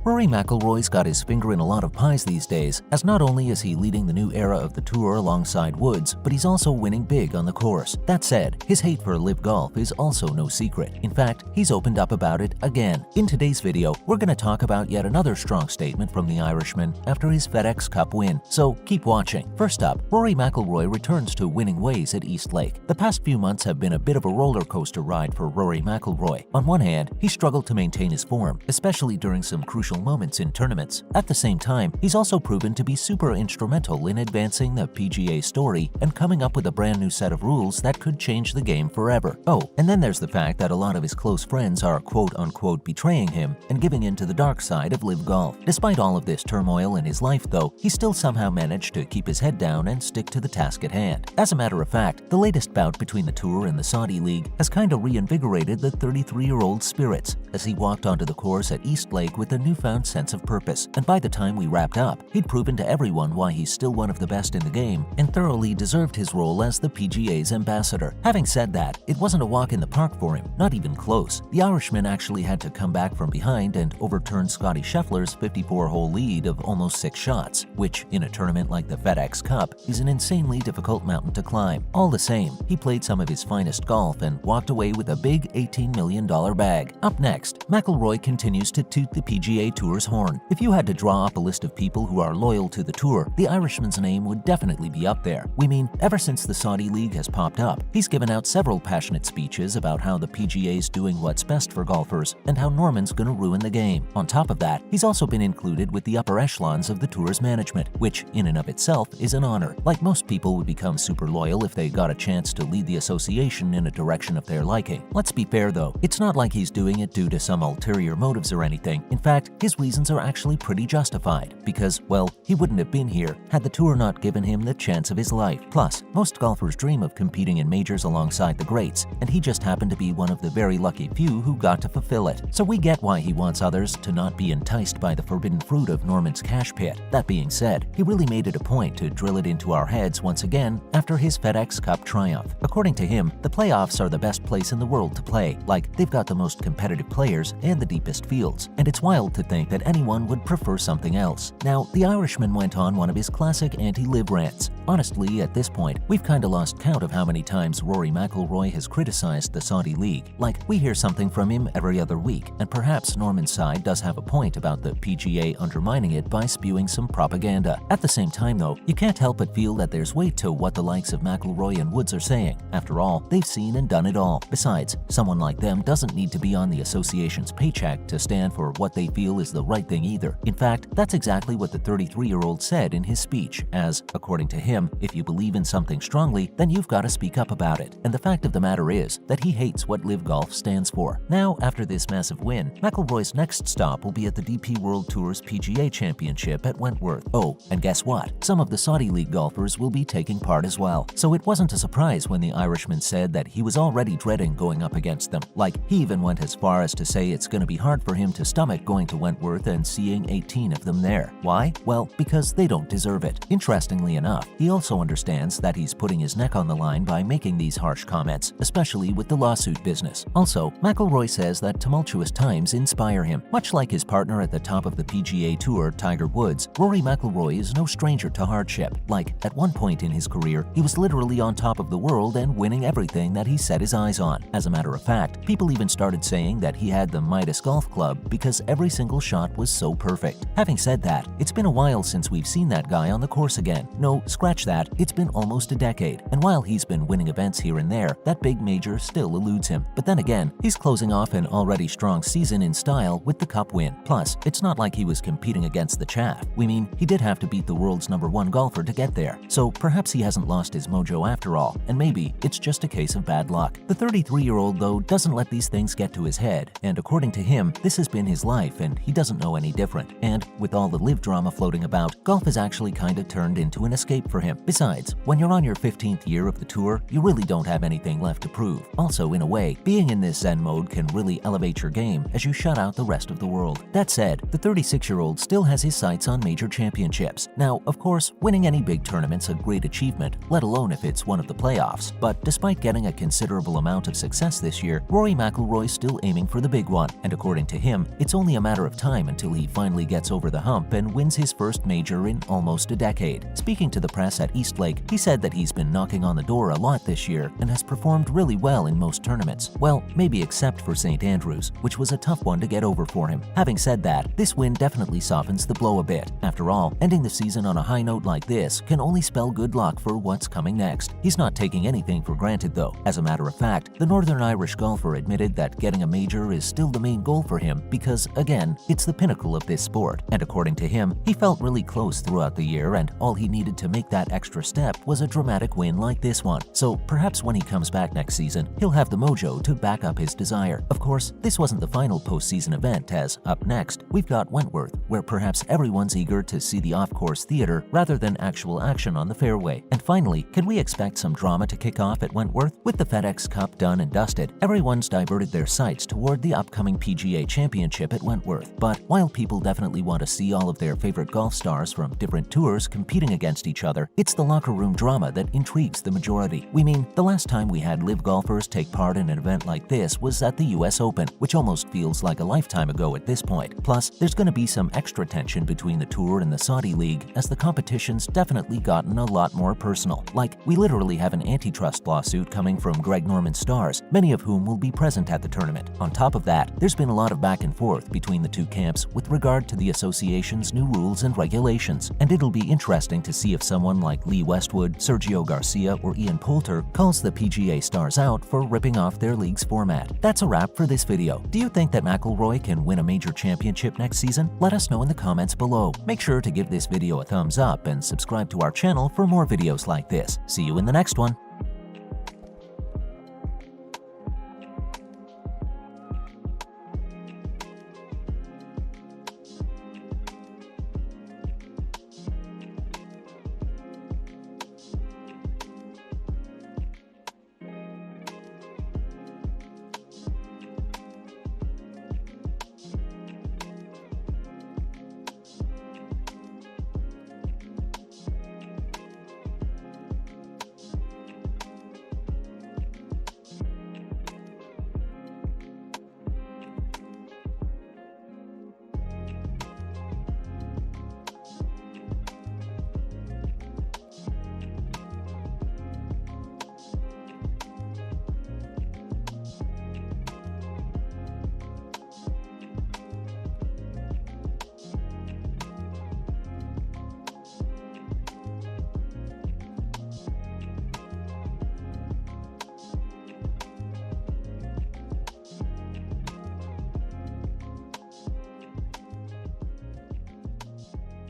Rory McIlroy's got his finger in a lot of pies these days, as not only is he leading the new era of the tour alongside Woods, but he's also winning big on the course. That said, his hate for LIV Golf is also no secret. In fact, he's opened up about it again. In today's video, we're going to talk about yet another strong statement from the Irishman after his FedEx Cup win, so keep watching. First up, Rory McIlroy returns to winning ways at East Lake. The past few months have been a bit of a roller coaster ride for Rory McIlroy. On one hand, he struggled to maintain his form, especially during some crucial moments in tournaments. At the same time, he's also proven to be super instrumental in advancing the PGA story and coming up with a brand new set of rules that could change the game forever. Oh, and then there's the fact that a lot of his close friends are quote-unquote betraying him and giving in to the dark side of LIV Golf. Despite all of this turmoil in his life though, he still somehow managed to keep his head down and stick to the task at hand. As a matter of fact, the latest bout between the Tour and the Saudi League has kind of reinvigorated the 33-year-old's spirits as he walked onto the course at East Lake with a newfound sense of purpose. And by the time we wrapped up, he'd proven to everyone why he's still one of the best in the game and thoroughly deserved his role as the PGA's ambassador. Having said that, it wasn't a walk in the park for him, not even close. The Irishman actually had to come back from behind and overturn Scottie Scheffler's 54-hole lead of almost 6 shots, which, in a tournament like the FedEx Cup, is an insanely difficult mountain to climb. All the same, he played some of his finest golf and walked away with a big $18 million bag. Up next, McIlroy continues to toot the PGA Tour's horn. If you had to draw up a list of people who are loyal to the Tour, the Irishman's name would definitely be up there. We mean, ever since the Saudi League has popped up, he's given out several passionate speeches about how the PGA's doing what's best for golfers and how Norman's gonna ruin the game. On top of that, he's also been included with the upper echelons of the Tour's management, which in and of itself is an honor. Like most people would become super loyal if they got a chance to lead the association in a direction of their liking. Let's be fair though, it's not like he's doing it due to some ulterior motives or anything. In fact, his reasons are actually pretty justified because, well, he wouldn't have been here had the Tour not given him the chance of his life. Plus, most golfers dream of competing in majors alongside the greats, and he just happened to be one of the very lucky few who got to fulfill it. So we get why he wants others to not be enticed by the forbidden fruit of Norman's cash pit. That being said, he really made it a point to drill it into our heads once again after his FedEx Cup triumph. According to him, the playoffs are the best place in the world to play. Like, they've got the most competitive players and the deepest fields, and it's wild to think that anyone would prefer something else. Now, the Irishman went on one of his classic anti-LIV rants. Honestly, at this point, we've kinda lost count of how many times Rory McIlroy has criticized the Saudi League. Like, we hear something from him every other week, and perhaps Norman's side does have a point about the PGA undermining it by spewing some propaganda. At the same time though, you can't help but feel that there's weight to what the likes of McIlroy and Woods are saying. After all, they've seen and done it all. Besides, someone like them doesn't need to be on the association's paycheck to stand for what they feel is the right thing either. In fact, that's exactly what the 33-year-old said in his speech, as, according to him, if you believe in something strongly, then you've got to speak up about it. And the fact of the matter is that he hates what LIV Golf stands for. Now, after this massive win, McIlroy's next stop will be at the DP World Tour's PGA Championship at Wentworth. Oh, and guess what? Some of the Saudi League golfers will be taking part as well. So it wasn't a surprise when the Irishman said that he was already dreading going up against them. Like, he even went as far as to say it's going to be hard for him to stomach going to Wentworth and seeing 18 of them there. Why? Well, because they don't deserve it. Interestingly enough, he also understands that he's putting his neck on the line by making these harsh comments, especially with the lawsuit business. Also, McIlroy says that tumultuous times inspire him. Much like his partner at the top of the PGA Tour, Tiger Woods, Rory McIlroy is no stranger to hardship. Like, at one point in his career, he was literally on top of the world and winning everything that he set his eyes on. As a matter of fact, people even started saying that he had the Midas Golf Club because every single shot was so perfect. Having said that, it's been a while since we've seen that guy on the course again. No, scratch that, it's been almost a decade. And while he's been winning events here and there, that big major still eludes him. But then again, he's closing off an already strong season in style with the Cup win. Plus, it's not like he was competing against the chaff. We mean, he did have to beat the world's #1 golfer to get there. So perhaps he hasn't lost his mojo after all, and maybe it's just a case of bad luck. The 33-year-old though doesn't let these things get to his head, and according to him, this has been his life and he doesn't know any different. And with all the LIV drama floating about, golf has actually kind of turned into an escape for him. Besides, when you're on your 15th year of the tour, you really don't have anything left to prove. Also, in a way, being in this zen mode can really elevate your game as you shut out the rest of the world. That said, the 36-year-old still has his sights on major championships. Now, of course, winning any big tournament's a great achievement, let alone if it's one of the playoffs. But despite getting a considerable amount of success this year, Rory McIlroy's still aiming for the big one, and according to him, it's only a matter of of time until he finally gets over the hump and wins his first major in almost a decade. Speaking to the press at Eastlake, he said that he's been knocking on the door a lot this year and has performed really well in most tournaments. Well, maybe except for St. Andrews, which was a tough one to get over for him. Having said that, this win definitely softens the blow a bit. After all, ending the season on a high note like this can only spell good luck for what's coming next. He's not taking anything for granted though. As a matter of fact, the Northern Irish golfer admitted that getting a major is still the main goal for him because, again, it's the pinnacle of this sport. And according to him, he felt really close throughout the year and all he needed to make that extra step was a dramatic win like this one. So perhaps when he comes back next season, he'll have the mojo to back up his desire. Of course, this wasn't the final postseason event, as up next, we've got Wentworth, where perhaps everyone's eager to see the off-course theater rather than actual action on the fairway. And finally, can we expect some drama to kick off at Wentworth? With the FedEx Cup done and dusted, everyone's diverted their sights toward the upcoming PGA Championship at Wentworth. But while people definitely want to see all of their favorite golf stars from different tours competing against each other, it's the locker room drama that intrigues the majority. We mean, the last time we had LIV golfers take part in an event like this was at the US Open, which almost feels like a lifetime ago at this point. Plus, there's going to be some extra tension between the Tour and the Saudi League as the competition's definitely gotten a lot more personal. Like, we literally have an antitrust lawsuit coming from Greg Norman's stars, many of whom will be present at the tournament. On top of that, there's been a lot of back and forth between the two camps with regard to the association's new rules and regulations, and it'll be interesting to see if someone like Lee Westwood, Sergio Garcia, or Ian Poulter calls the PGA stars out for ripping off their league's format. That's a wrap for this video. Do you think that McIlroy can win a major championship next season? Let us know in the comments below. Make sure to give this video a thumbs up and subscribe to our channel for more videos like this. See you in the next one.